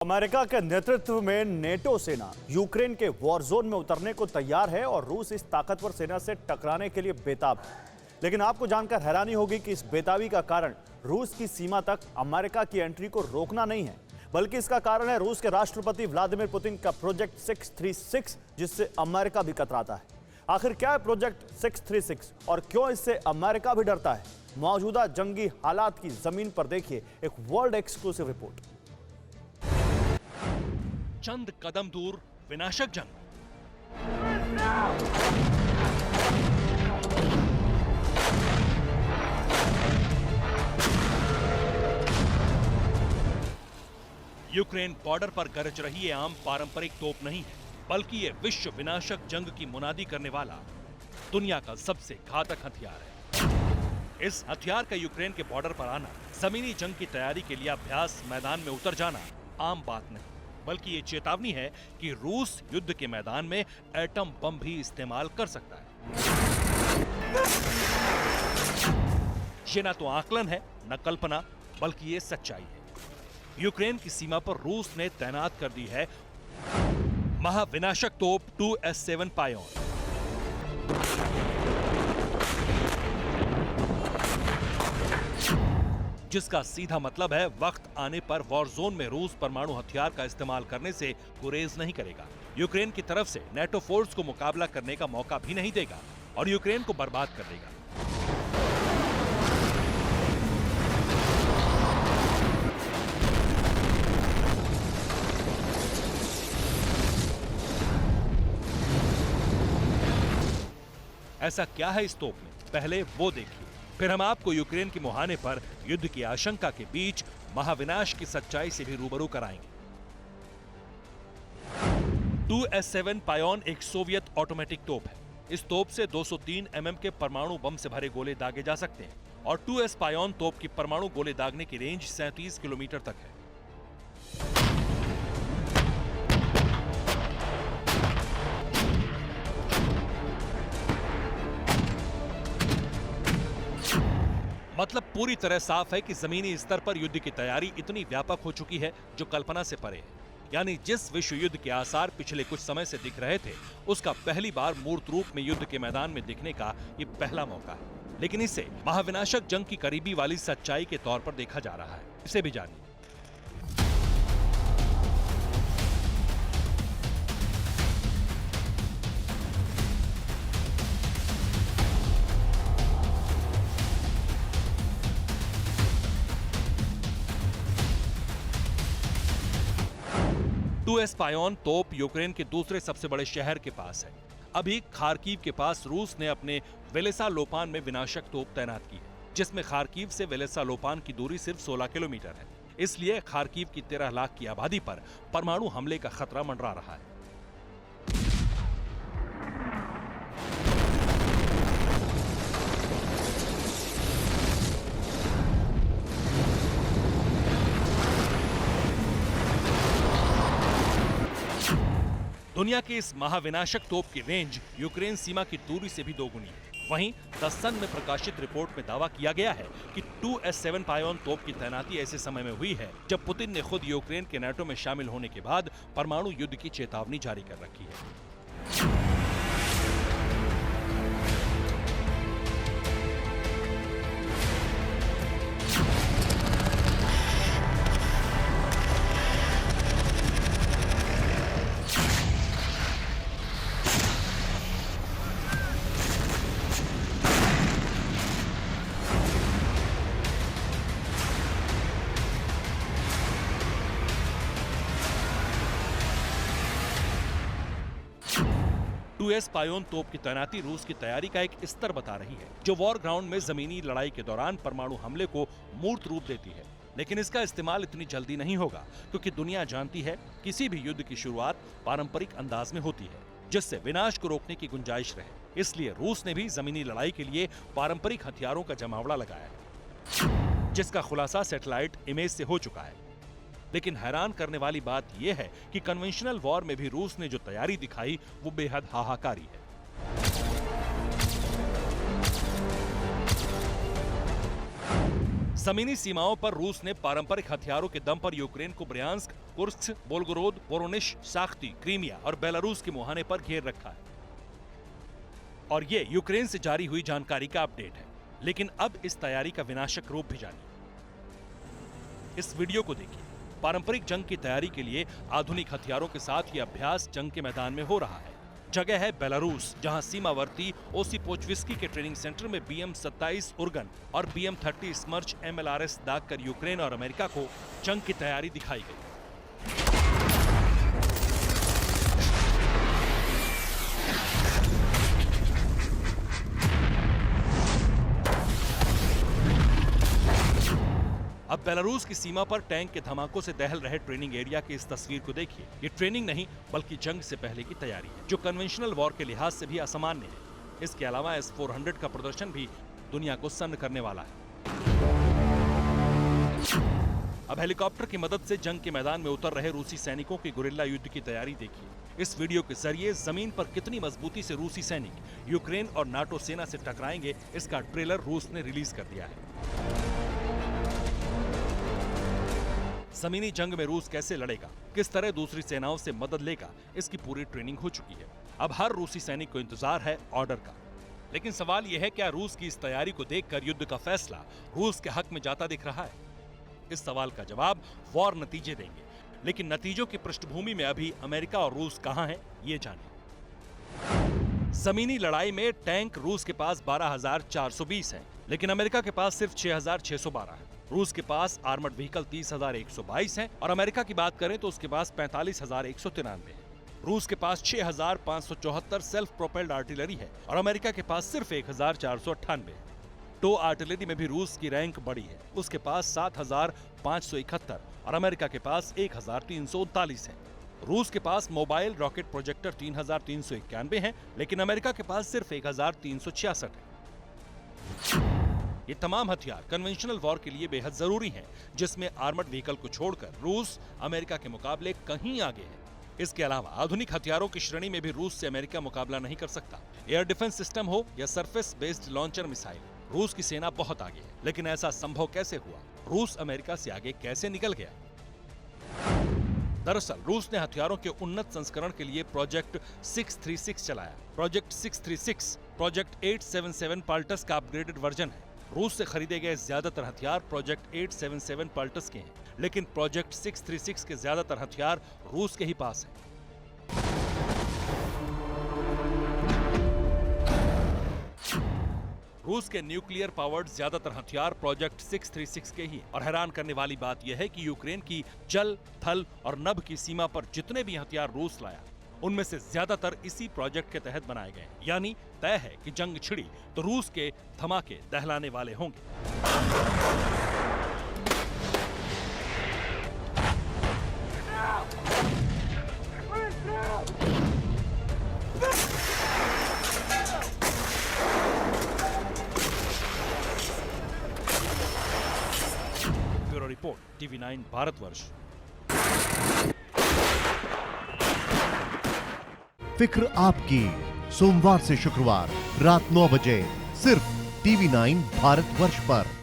America के नेतृत्व में नेटो सेना यूक्रेन के वॉर जोन में उतरने को तैयार है और रूस इस ताकतवर सेना से टकराने के लिए बेताब है। लेकिन आपको जानकर हैरानी होगी कि इस बेताबी का कारण रूस की सीमा तक अमेरिका की एंट्री को रोकना नहीं है, बल्कि इसका कारण है रूस के राष्ट्रपति व्लादिमीर पुतिन का प्रोजेक्ट 636, जिससे अमेरिका भी कतराता है। आखिर क्या है प्रोजेक्ट 636 और क्यों इससे अमेरिका भी डरता है? मौजूदा जंगी हालात की जमीन पर देखिए एक वर्ल्ड एक्सक्लूसिव रिपोर्ट। चंद कदम दूर विनाशक जंग। यूक्रेन बॉर्डर पर गरज रही ये आम पारंपरिक तोप नहीं है, बल्कि ये विश्व विनाशक जंग की मुनादी करने वाला दुनिया का सबसे घातक हथियार है। इस हथियार का यूक्रेन के बॉर्डर पर आना, जमीनी जंग की तैयारी के लिए अभ्यास मैदान में उतर जाना आम बात नहीं, बल्कि ये चेतावनी है कि रूस युद्ध के मैदान में एटम बम भी इस्तेमाल कर सकता है। ये ना तो आकलन है, न कल्पना, बल्कि ये सच्चाई है। यूक्रेन की सीमा पर रूस ने तैनात कर दी है महाविनाशक तोप 2S7 पायोन। जिसका सीधा मतलब है वक्त आने पर वॉर जोन में रूस परमाणु हथियार का इस्तेमाल करने से गुरेज नहीं करेगा, यूक्रेन की तरफ से नेटो फोर्स को मुकाबला करने का मौका भी नहीं देगा और यूक्रेन को बर्बाद कर देगा। ऐसा क्या है इस तोप में, पहले वो देखिए, फिर हम आपको यूक्रेन के मुहाने पर युद्ध की आशंका के बीच महाविनाश की सच्चाई से भी रूबरू कराएंगे। 2S7 पायोन एक सोवियत ऑटोमेटिक तोप है। इस तोप से 203 mm के परमाणु बम से भरे गोले दागे जा सकते हैं और 2S पायोन तोप की परमाणु गोले दागने की रेंज 37 किलोमीटर तक है। मतलब पूरी तरह साफ है कि जमीनी स्तर पर युद्ध की तैयारी इतनी व्यापक हो चुकी है जो कल्पना से परे है। यानी जिस विश्व युद्ध के आसार पिछले कुछ समय से दिख रहे थे, उसका पहली बार मूर्त रूप में युद्ध के मैदान में दिखने का ये पहला मौका है। लेकिन इसे महाविनाशक जंग की करीबी वाली सच्चाई के तौर पर देखा जा रहा है। इसे भी जानिए। S पायोन तोप यूक्रेन के दूसरे सबसे बड़े शहर के पास है। अभी खार्किव के पास रूस ने अपने वेलेसा लोपान में विनाशक तोप तैनात की है, जिसमें खार्किव से वेलेसा लोपान की दूरी सिर्फ 16 किलोमीटर है। इसलिए खार्किव की 13 लाख की आबादी पर परमाणु हमले का खतरा मंडरा रहा है। दुनिया के इस महाविनाशक तोप की रेंज यूक्रेन सीमा की दूरी से भी दोगुनी है। वहीं द सन में प्रकाशित रिपोर्ट में दावा किया गया है कि 2S7 पायोन तोप की तैनाती ऐसे समय में हुई है जब पुतिन ने खुद यूक्रेन के नेटो में शामिल होने के बाद परमाणु युद्ध की चेतावनी जारी कर रखी है। 2S पायोन तोप की तैनाती रूस की तैयारी का एक स्तर बता रही है, जो वॉर ग्राउंड में जमीनी लड़ाई के दौरान परमाणु हमले को मूर्त रूप देती है। लेकिन इसका इस्तेमाल इतनी जल्दी नहीं होगा, क्योंकि दुनिया जानती है किसी भी युद्ध की शुरुआत पारंपरिक अंदाज में होती है, जिससे विनाश को रोकने की गुंजाइश रहे। इसलिए रूस ने भी जमीनी लड़ाई के लिए पारंपरिक हथियारों का जमावड़ा लगाया है, जिसका खुलासा सैटेलाइट इमेज से हो चुका है। लेकिन हैरान करने वाली बात यह है कि कन्वेंशनल वॉर में भी रूस ने जो तैयारी दिखाई वो बेहद हाहाकारी है। जमीनी सीमाओं पर रूस ने पारंपरिक हथियारों के दम पर यूक्रेन को ब्रियांस्क, कुर्स्क, वोल्गोरोद, वोरोनिश, शाख्ती, क्रीमिया और बेलारूस के मुहाने पर घेर रखा है। और ये यूक्रेन से जारी हुई जानकारी का अपडेट है। लेकिन अब इस तैयारी का विनाशक रूप भी जानिए। इस वीडियो को देखिए। पारंपरिक जंग की तैयारी के लिए आधुनिक हथियारों के साथ ये अभ्यास जंग के मैदान में हो रहा है। जगह है बेलारूस, जहां सीमावर्ती ओसिपोचविस्की के ट्रेनिंग सेंटर में BM-27 उर्गन और BM-30 स्मर्च MLRS दागकर यूक्रेन और अमेरिका को जंग की तैयारी दिखाई गई। अब बेलारूस की सीमा पर टैंक के धमाकों से दहल रहे ट्रेनिंग एरिया की इस तस्वीर को देखिए। ये ट्रेनिंग नहीं बल्कि जंग से पहले की तैयारी है, जो कन्वेंशनल वॉर के लिहाज से भी असामान्य है। इसके अलावा S-400 का प्रदर्शन भी दुनिया को सन्न करने वाला है। अब हेलीकॉप्टर की मदद से जंग के मैदान में उतर रहे रूसी सैनिकों की गुरिल्ला युद्ध की तैयारी देखिए। इस वीडियो के जरिए जमीन पर कितनी मजबूती से रूसी सैनिक यूक्रेन और नाटो सेना से टकराएंगे, इसका ट्रेलर रूस ने रिलीज कर दिया है। जमीनी जंग में रूस कैसे लड़ेगा, किस तरह दूसरी सेनाओं से मदद लेगा, इसकी पूरी ट्रेनिंग हो चुकी है। अब हर रूसी सैनिक को इंतजार है ऑर्डर का। लेकिन सवाल यह है, क्या रूस की इस तैयारी को देखकर युद्ध का फैसला रूस के हक में जाता दिख रहा है? इस सवाल का जवाब वॉर नतीजे देंगे। लेकिन नतीजों की पृष्ठभूमि में अभी अमेरिका और रूस कहां हैं, ये जानिए। जमीनी लड़ाई में टैंक रूस के पास 12,420 है, लेकिन अमेरिका के पास सिर्फ 6,612 है। रूस के पास आर्मर्ड व्हीकल 30,122 हैं और अमेरिका की बात करें तो उसके पास 45,193 है। रूस के पास 6,574 सेल्फ प्रोपेल्ड आर्टिलरी है और अमेरिका के पास सिर्फ 1,498 है। टो आर्टिलरी में भी रूस की रैंक बड़ी है, उसके पास 7,571 और अमेरिका के पास 1,339 है। रूस के पास मोबाइल रॉकेट प्रोजेक्टर 3,391 है, लेकिन अमेरिका के पास सिर्फ 1,366 है। ये तमाम हथियार कन्वेंशनल वॉर के लिए बेहद जरूरी हैं, जिसमें आर्मर्ड व्हीकल को छोड़कर रूस अमेरिका के मुकाबले कहीं आगे है। इसके अलावा आधुनिक हथियारों की श्रेणी में भी रूस से अमेरिका मुकाबला नहीं कर सकता। एयर डिफेंस सिस्टम हो या सरफेस बेस्ड लॉन्चर मिसाइल, रूस की सेना बहुत आगे है। लेकिन ऐसा संभव कैसे हुआ? रूस अमेरिका से आगे कैसे निकल गया? दरअसल रूस ने हथियारों के उन्नत संस्करण के लिए प्रोजेक्ट 636 चलाया। प्रोजेक्ट 636 प्रोजेक्ट 877 पाल्टस का अपग्रेडेड वर्जन है। रूस से खरीदे गए ज्यादातर हथियार प्रोजेक्ट 877 पाल्टस के हैं, लेकिन प्रोजेक्ट 636 के ज्यादातर हथियार रूस के ही पास हैं। रूस के न्यूक्लियर पावर्ड ज्यादातर हथियार प्रोजेक्ट 636 के ही हैं। और हैरान करने वाली बात यह है कि यूक्रेन की जल, थल और नभ की सीमा पर जितने भी हथियार रूस लाया, उनमें से ज्यादातर इसी प्रोजेक्ट के तहत बनाए गए। यानी तय है कि जंग छिड़ी तो रूस के धमाके दहलाने वाले होंगे। Bureau report, TV9 Bharatvarsh. फिक्र आपकी, सोमवार से शुक्रवार रात 9 बजे सिर्फ TV9 भारतवर्ष पर।